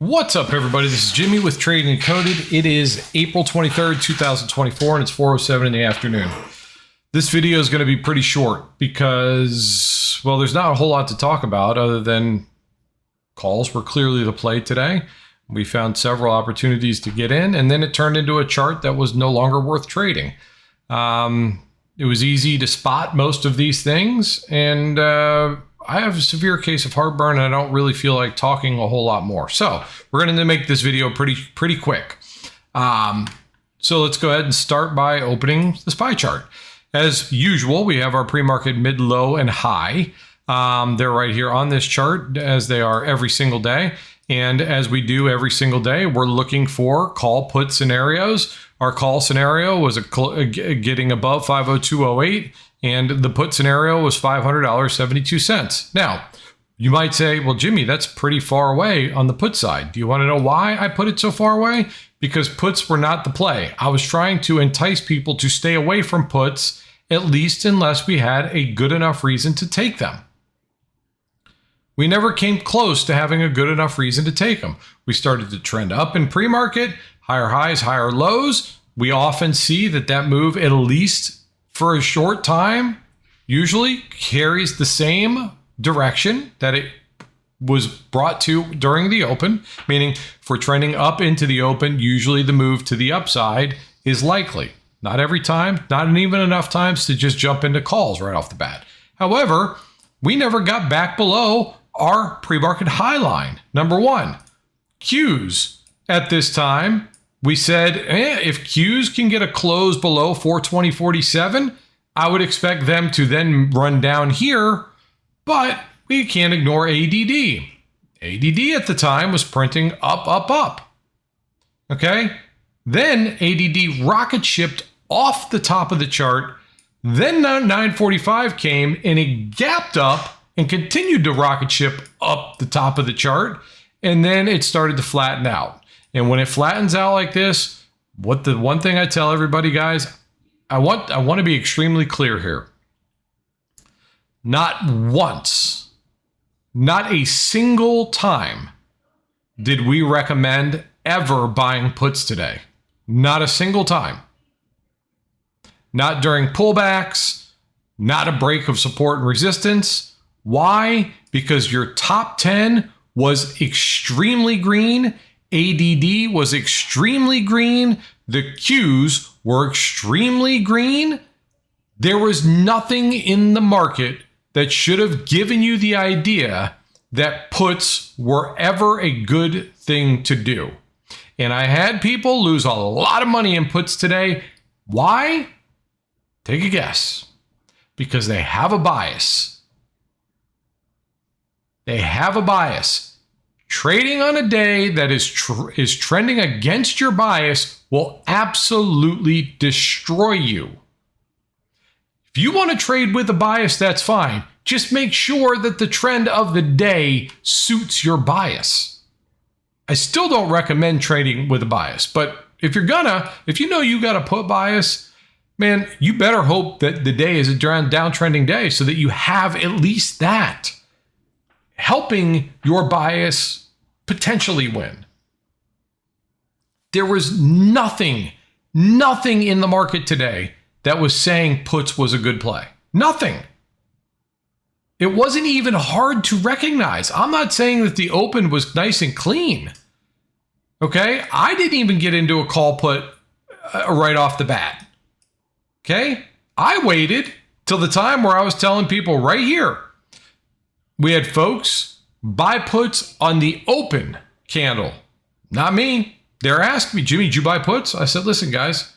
What's up, everybody? This is Jimmy with Decoded. It is April 23rd, 2024, and it's 4:07 in the afternoon. This video is going to be pretty short because, well, there's not a whole lot to talk about other than calls were clearly the play today. We found several opportunities to get in, and then it turned into a chart that was no longer worth trading. It was easy to spot most of these things, and I have a severe case of heartburn, and I don't really feel like talking a whole lot more. So we're going to make this video pretty quick. So let's go ahead and start by opening the SPY chart. As usual, we have our pre-market mid, low, and high. They're right here on this chart, as they are every single day. And as we do every single day, we're looking for call put scenarios. Our call scenario was getting above 502.08. And the put scenario was $500.72. Now, you might say, well, Jimmy, that's pretty far away on the put side. Do you want to know why I put it so far away? Because puts were not the play. I was trying to entice people to stay away from puts, at least unless we had a good enough reason to take them. We never came close to having a good enough reason to take them. We started to trend up in pre-market, higher highs, higher lows. We often see that move, at least for a short time, usually carries the same direction that it was brought to during the open, meaning if we're trending up into the open, usually the move to the upside is likely. Not every time, not even enough times to just jump into calls right off the bat. However, we never got back below our pre-market high line. Number one, Qs at this time. We said, if Qs can get a close below 420.47, I would expect them to then run down here, but we can't ignore ADD. ADD at the time was printing up, up, up. Okay? Then ADD rocket shipped off the top of the chart. Then 945 came and it gapped up and continued to rocket ship up the top of the chart. And then it started to flatten out. And when it flattens out like this, the one thing I tell everybody, guys, I want to be extremely clear here. Not once, not a single time did we recommend ever buying puts today. Not a single time. Not during pullbacks, not a break of support and resistance. Why? Because your top 10 was extremely green. ADD was extremely green. The Qs were extremely green. There was nothing in the market that should have given you the idea that puts were ever a good thing to do. And I had people lose a lot of money in puts today. Why? Take a guess. Because they have a bias. They have a bias. Trading on a day that is trending against your bias will absolutely destroy you. If you want to trade with a bias, that's fine. Just make sure that the trend of the day suits your bias. I still don't recommend trading with a bias, but if you know you got a put bias, man, you better hope that the day is a downtrending day so that you have at least that, helping your bias potentially win. There was nothing in the market today that was saying puts was a good play. Nothing. It wasn't even hard to recognize. I'm not saying that the open was nice and clean. Okay? I didn't even get into a call put right off the bat. Okay? I waited till the time where I was telling people right here. We had folks buy puts on the open candle. Not me. They're asking me, Jimmy, did you buy puts? I said, listen, guys,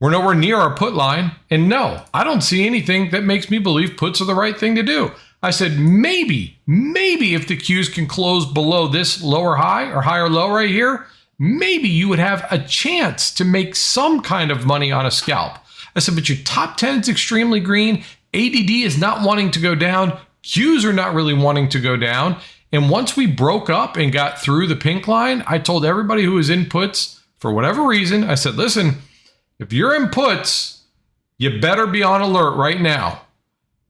we're nowhere near our put line. And no, I don't see anything that makes me believe puts are the right thing to do. I said, maybe if the Qs can close below this lower high or higher low right here, maybe you would have a chance to make some kind of money on a scalp. I said, but your top 10 is extremely green. ADD is not wanting to go down. Qs are not really wanting to go down. And once we broke up and got through the pink line, I told everybody who was in puts, for whatever reason, I said, listen, if you're in puts, you better be on alert right now.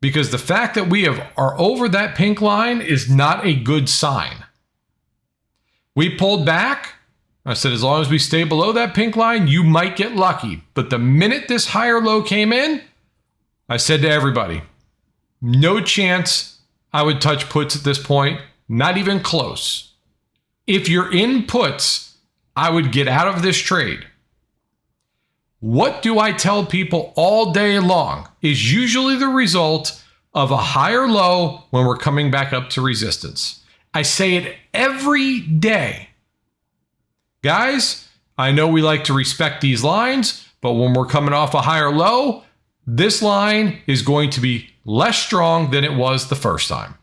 Because the fact that we are over that pink line is not a good sign. We pulled back. I said, as long as we stay below that pink line, you might get lucky. But the minute this higher low came in, I said to everybody, no chance I would touch puts at this point, not even close. If you're in puts, I would get out of this trade. What do I tell people all day long is usually the result of a higher low when we're coming back up to resistance. I say it every day. Guys, I know we like to respect these lines, but when we're coming off a higher low, this line is going to be less strong than it was the first time.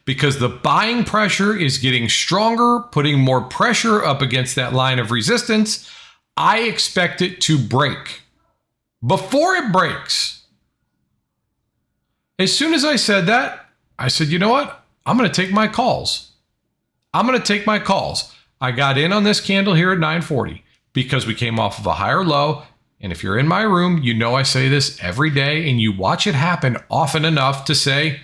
Because the buying pressure is getting stronger, putting more pressure up against that line of resistance, I expect it to break. Before it breaks, as soon as I said that, I said, you know what? I'm going to take my calls. I got in on this candle here at 940 because we came off of a higher low. And if you're in my room, you know I say this every day and you watch it happen often enough to say,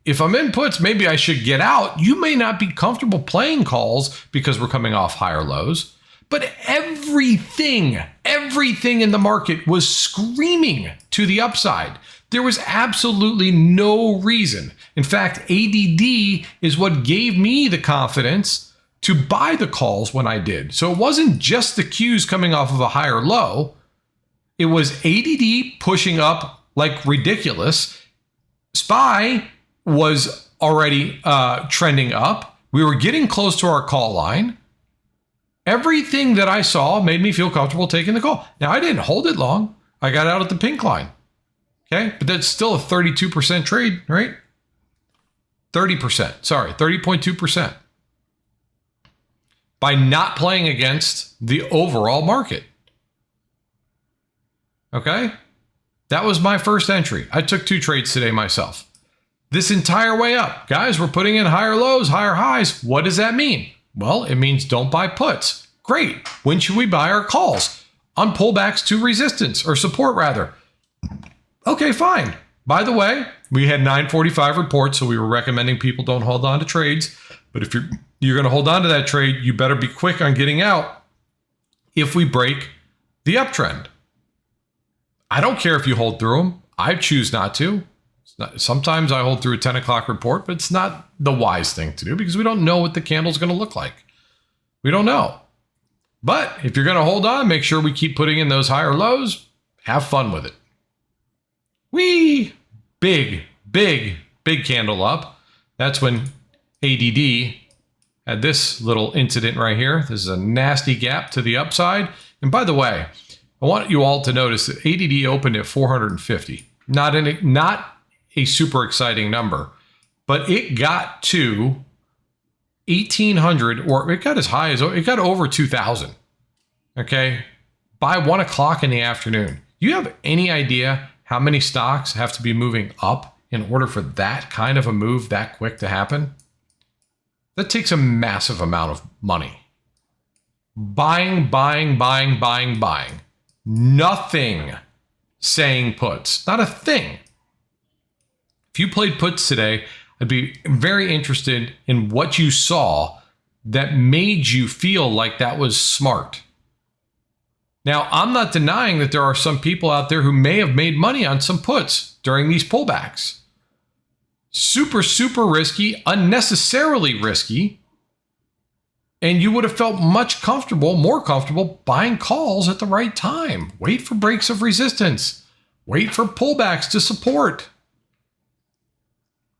if I'm in puts, maybe I should get out. You may not be comfortable playing calls because we're coming off higher lows, but everything in the market was screaming to the upside. There was absolutely no reason. In fact, ADD is what gave me the confidence to buy the calls when I did. So it wasn't just the Qs coming off of a higher low. It was ADD pushing up like ridiculous. SPY was already trending up. We were getting close to our call line. Everything that I saw made me feel comfortable taking the call. Now, I didn't hold it long. I got out at the pink line. Okay, but that's still a 32% trade, right? 30.2%. By not playing against the overall market. Okay, that was my first entry. I took 2 trades today myself. This entire way up, guys, we're putting in higher lows, higher highs. What does that mean? Well, it means don't buy puts. Great. When should we buy our calls? On pullbacks to resistance or support rather. Okay, fine. By the way, we had 945 reports, so we were recommending people don't hold on to trades. But if you're going to hold on to that trade, you better be quick on getting out if we break the uptrend. I don't care if you hold through them. I choose not to. Sometimes I hold through a 10 o'clock report, but it's not the wise thing to do because we don't know what the candle's going to look like. We don't know. But if you're going to hold on, make sure we keep putting in those higher lows. Have fun with it. Whee! Big candle up. That's when ADD had this little incident right here. This is a nasty gap to the upside. And by the way, I want you all to notice that ADD opened at 450. Not a super exciting number, but it got to 1,800, or it got as high as, it got over 2,000. Okay, by 1 o'clock in the afternoon. You have any idea how many stocks have to be moving up in order for that kind of a move that quick to happen? That takes a massive amount of money. Buying. Nothing saying puts. Not a thing. If you played puts today, I'd be very interested in what you saw that made you feel like that was smart. Now, I'm not denying that there are some people out there who may have made money on some puts during these pullbacks. Super risky, unnecessarily risky. And you would have felt more comfortable buying calls at the right time. Wait for breaks of resistance. Wait for pullbacks to support.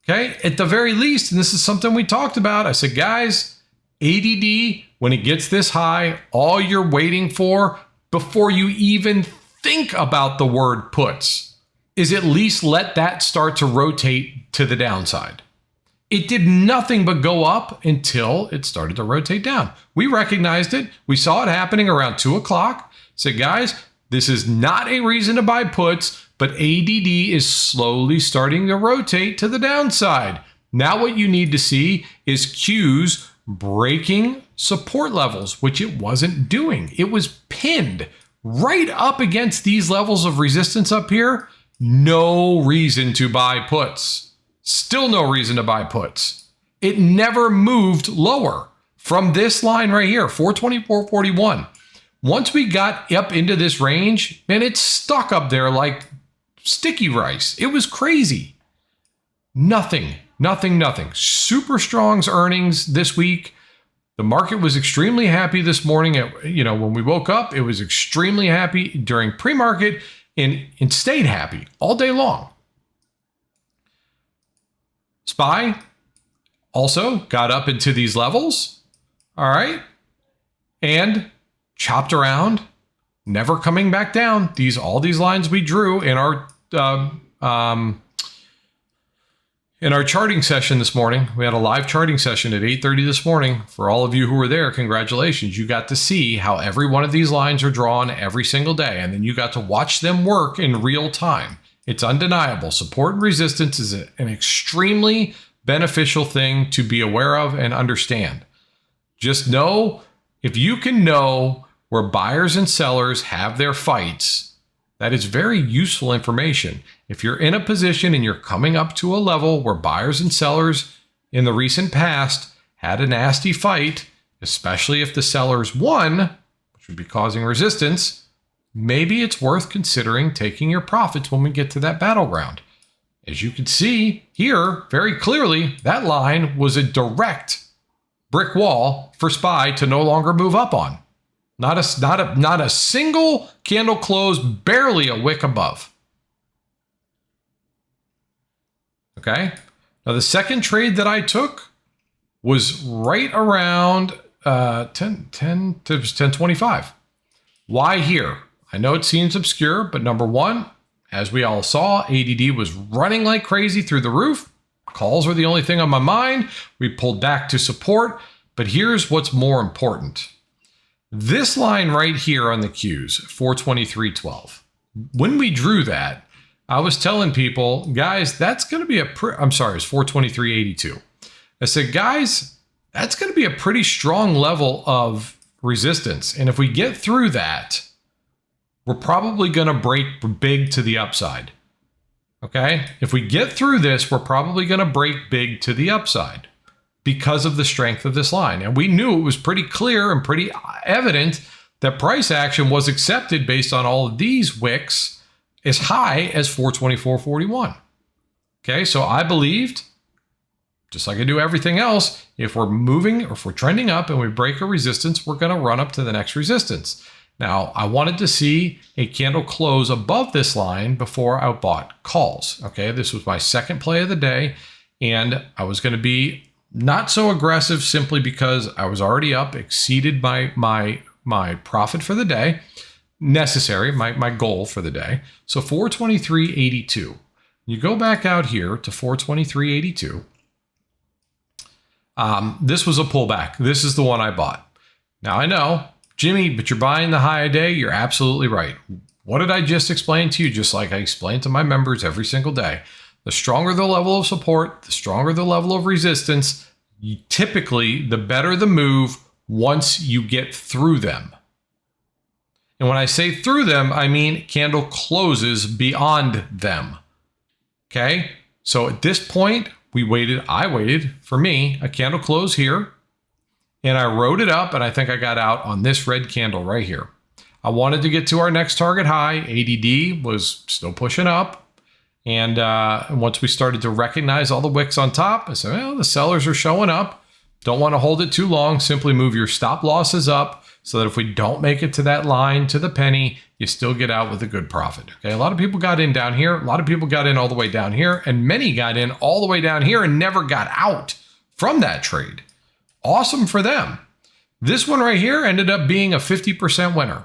Okay, at the very least, and this is something we talked about, I said, guys, ADD, when it gets this high, all you're waiting for before you even think about the word puts is at least let that start to rotate to the downside. It did nothing but go up until it started to rotate down. We recognized it. We saw it happening around 2 o'clock. Said, guys, this is not a reason to buy puts, but ADD is slowly starting to rotate to the downside. Now what you need to see is Qs breaking support levels, which it wasn't doing. It was pinned right up against these levels of resistance up here. No reason to buy puts. Still no reason to buy puts. It never moved lower from this line right here, 424.41. Once we got up into this range, man, it's stuck up there like sticky rice. It was crazy. Nothing. Super Strong's earnings this week. The market was extremely happy this morning. When we woke up, it was extremely happy during pre-market and stayed happy all day long. SPY also got up into these levels. All right. And chopped around, never coming back down. All these lines we drew in our charting session this morning. We had a live charting session at 8:30 this morning. For all of you who were there, congratulations. You got to see how every one of these lines are drawn every single day, and then you got to watch them work in real time. It's undeniable. Support and resistance is an extremely beneficial thing to be aware of and understand. Just know, if you can know where buyers and sellers have their fights, that is very useful information. If you're in a position and you're coming up to a level where buyers and sellers in the recent past had a nasty fight, especially if the sellers won, which would be causing resistance, maybe it's worth considering taking your profits when we get to that battleground. As you can see here very clearly, that line was a direct brick wall for SPY to no longer move up on. Not a single candle close, barely a wick above. Okay. Now the second trade that I took was right around 10:25. Why here? I know it seems obscure, but number one, as we all saw, ADD was running like crazy through the roof. Calls were the only thing on my mind. We pulled back to support, but here's what's more important. This line right here on the Qs, 423.12. When we drew that, I was telling people, guys, that's going to be it's 423.82. I said, guys, that's going to be a pretty strong level of resistance. And if we get through that, we're probably going to break big to the upside. Okay? If we get through this, we're probably going to break big to the upside because of the strength of this line. And we knew it was pretty clear and pretty evident that price action was accepted based on all of these wicks as high as 424.41. Okay, so I believed, just like I do everything else, if we're moving or if we're trending up and we break a resistance, we're going to run up to the next resistance. Now, I wanted to see a candle close above this line before I bought calls. Okay, this was my second play of the day, and I was going to be not so aggressive simply because I was already up, exceeded my profit for the day, necessary, my goal for the day. So 423.82. You go back out here to 423.82. This was a pullback. This is the one I bought. Now I know, Jimmy, but you're buying the high a day. You're absolutely right. What did I just explain to you? Just like I explain to my members every single day. The stronger the level of support, the stronger the level of resistance, typically the better the move once you get through them. And when I say through them, I mean candle closes beyond them. Okay? So at this point, I waited for me, a candle close here, and I rode it up, and I think I got out on this red candle right here. I wanted to get to our next target high. ADD was still pushing up. And once we started to recognize all the wicks on top, I said, well, the sellers are showing up. Don't want to hold it too long. Simply move your stop losses up so that if we don't make it to that line, to the penny, you still get out with a good profit. Okay, a lot of people got in down here. A lot of people got in all the way down here. And many got in all the way down here and never got out from that trade. Awesome for them. This one right here ended up being a 50% winner.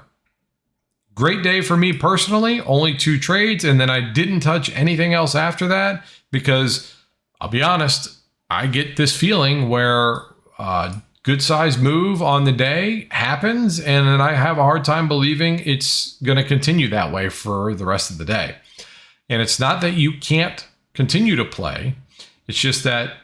Great day for me personally, only 2 trades, and then I didn't touch anything else after that because I'll be honest, I get this feeling where a good size move on the day happens, and then I have a hard time believing it's going to continue that way for the rest of the day. And it's not that you can't continue to play, it's just that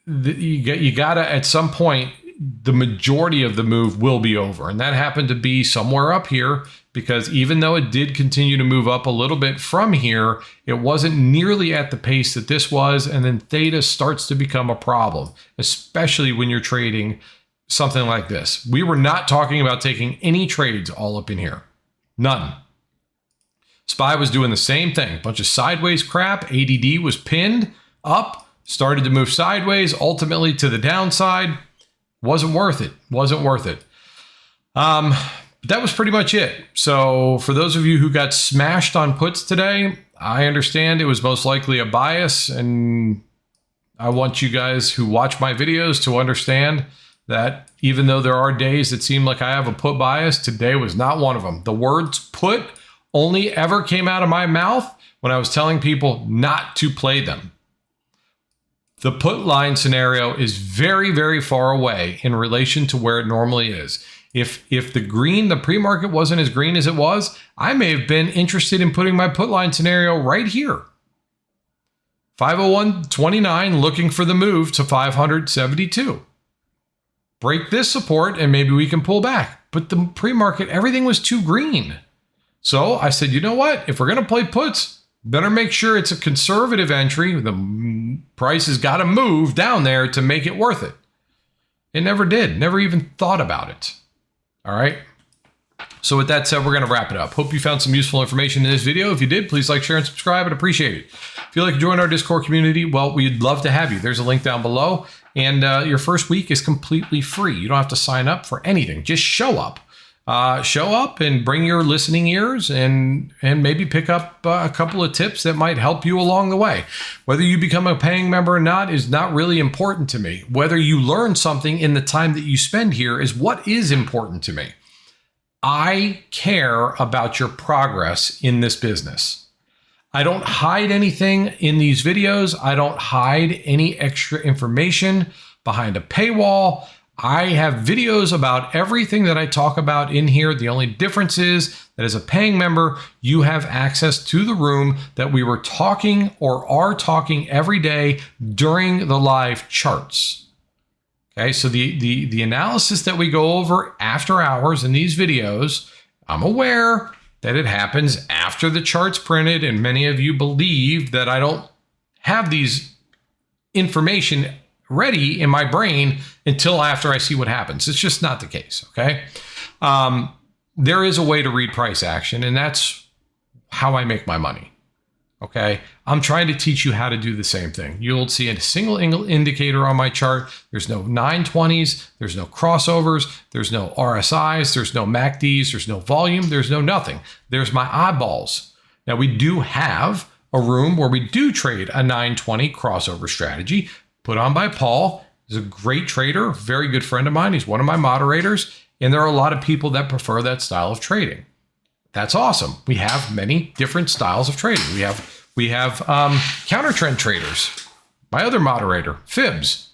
you gotta at some point the majority of the move will be over. And that happened to be somewhere up here, because even though it did continue to move up a little bit from here, it wasn't nearly at the pace that this was. And then theta starts to become a problem, especially when you're trading something like this. We were not talking about taking any trades all up in here. None. SPY was doing the same thing. Bunch of sideways crap. ADD was pinned up, started to move sideways, ultimately to the downside. Wasn't worth it. Wasn't worth it. That was pretty much it. So for those of you who got smashed on puts today, I understand it was most likely a bias. And I want you guys who watch my videos to understand that even though there are days that seem like I have a put bias, today was not one of them. The words put only ever came out of my mouth when I was telling people not to play them. The put line scenario is very, very far away in relation to where it normally is. If the pre-market wasn't as green as it was, I may have been interested in putting my put line scenario right here. 501.29 looking for the move to 572. Break this support and maybe we can pull back. But the pre-market, everything was too green. So I said, you know what? If we're going to play puts, better make sure it's a conservative entry. The price has got to move down there to make it worth it. It never did. Never even thought about it. All right. So with that said, we're going to wrap it up. Hope you found some useful information in this video. If you did, please like, share, and subscribe. I'd appreciate it. If you'd like to join our Discord community, well, we'd love to have you. There's a link down below. And your first week is completely free. You don't have to sign up for anything. Just show up. Show up and bring your listening ears and maybe pick up a couple of tips that might help you along the way. Whether you become a paying member or not is not really important to me. Whether you learn something in the time that you spend here is what is important to me. I care about your progress in this business. I don't hide anything in these videos. I don't hide any extra information behind a paywall. I have videos about everything that I talk about in here. The only difference is that as a paying member, you have access to the room that we were talking or are talking every day during the live charts. Okay, so the analysis that we go over after hours in these videos, I'm aware that it happens after the chart's printed, and many of you believe that I don't have these information ready in my brain until after I see what happens. It's just not the case, okay? There is a way to read price action, and that's how I make my money, okay? I'm trying to teach you how to do the same thing. You'll see a single indicator on my chart. There's no 920s, there's no crossovers, there's no RSIs, there's no MACDs, there's no volume, there's no nothing. There's my eyeballs. Now, we do have a room where we do trade a 920 crossover strategy put on by Paul. He's a great trader, very good friend of mine. He's one of my moderators, and there are a lot of people that prefer that style of trading. That's awesome. We have many different styles of trading. We have counter trend traders. My other moderator, Fibs,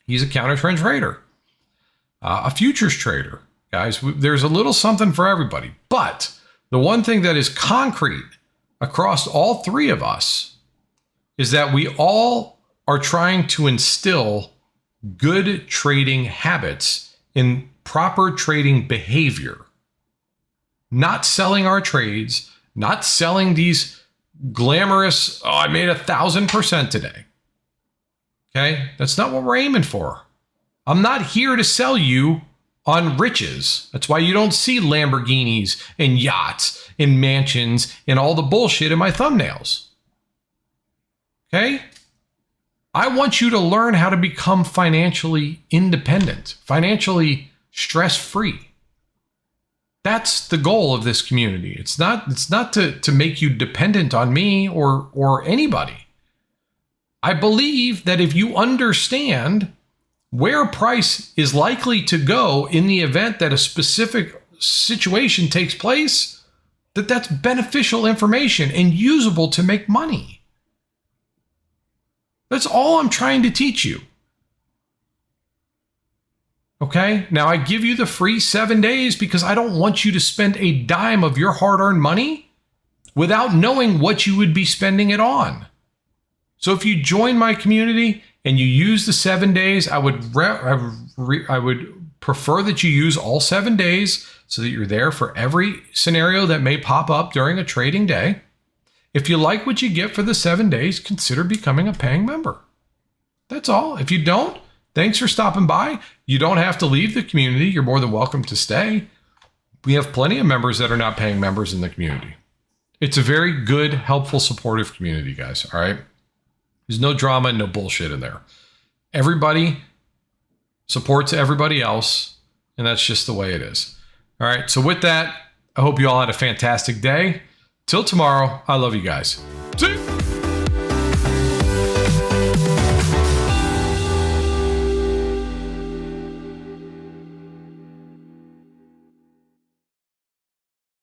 he's a counter trend trader. A futures trader. Guys, there's a little something for everybody. But the one thing that is concrete across all three of us is that we all are trying to instill good trading habits in proper trading behavior. Not selling our trades, not selling these glamorous, oh, I made 1,000% today. Okay? That's not what we're aiming for. I'm not here to sell you on riches. That's why you don't see Lamborghinis and yachts and mansions and all the bullshit in my thumbnails. Okay? I want you to learn how to become financially independent, financially stress-free. That's the goal of this community. It's not to make you dependent on me or anybody. I believe that if you understand where price is likely to go in the event that a specific situation takes place, that's beneficial information and usable to make money. That's all I'm trying to teach you. Okay, now I give you the free 7 days because I don't want you to spend a dime of your hard-earned money without knowing what you would be spending it on. So if you join my community and you use the 7 days, I would prefer that you use all 7 days so that you're there for every scenario that may pop up during a trading day. If you like what you get for the 7 days, consider becoming a paying member. That's all. If you don't, thanks for stopping by. You don't have to leave the community. You're more than welcome to stay. We have plenty of members that are not paying members in the community. It's a very good, helpful, supportive community, guys. All right. There's no drama and no bullshit in there. Everybody supports everybody else, and that's just the way it is. All right. So with that, I hope you all had a fantastic day. Till tomorrow, I love you guys. See you.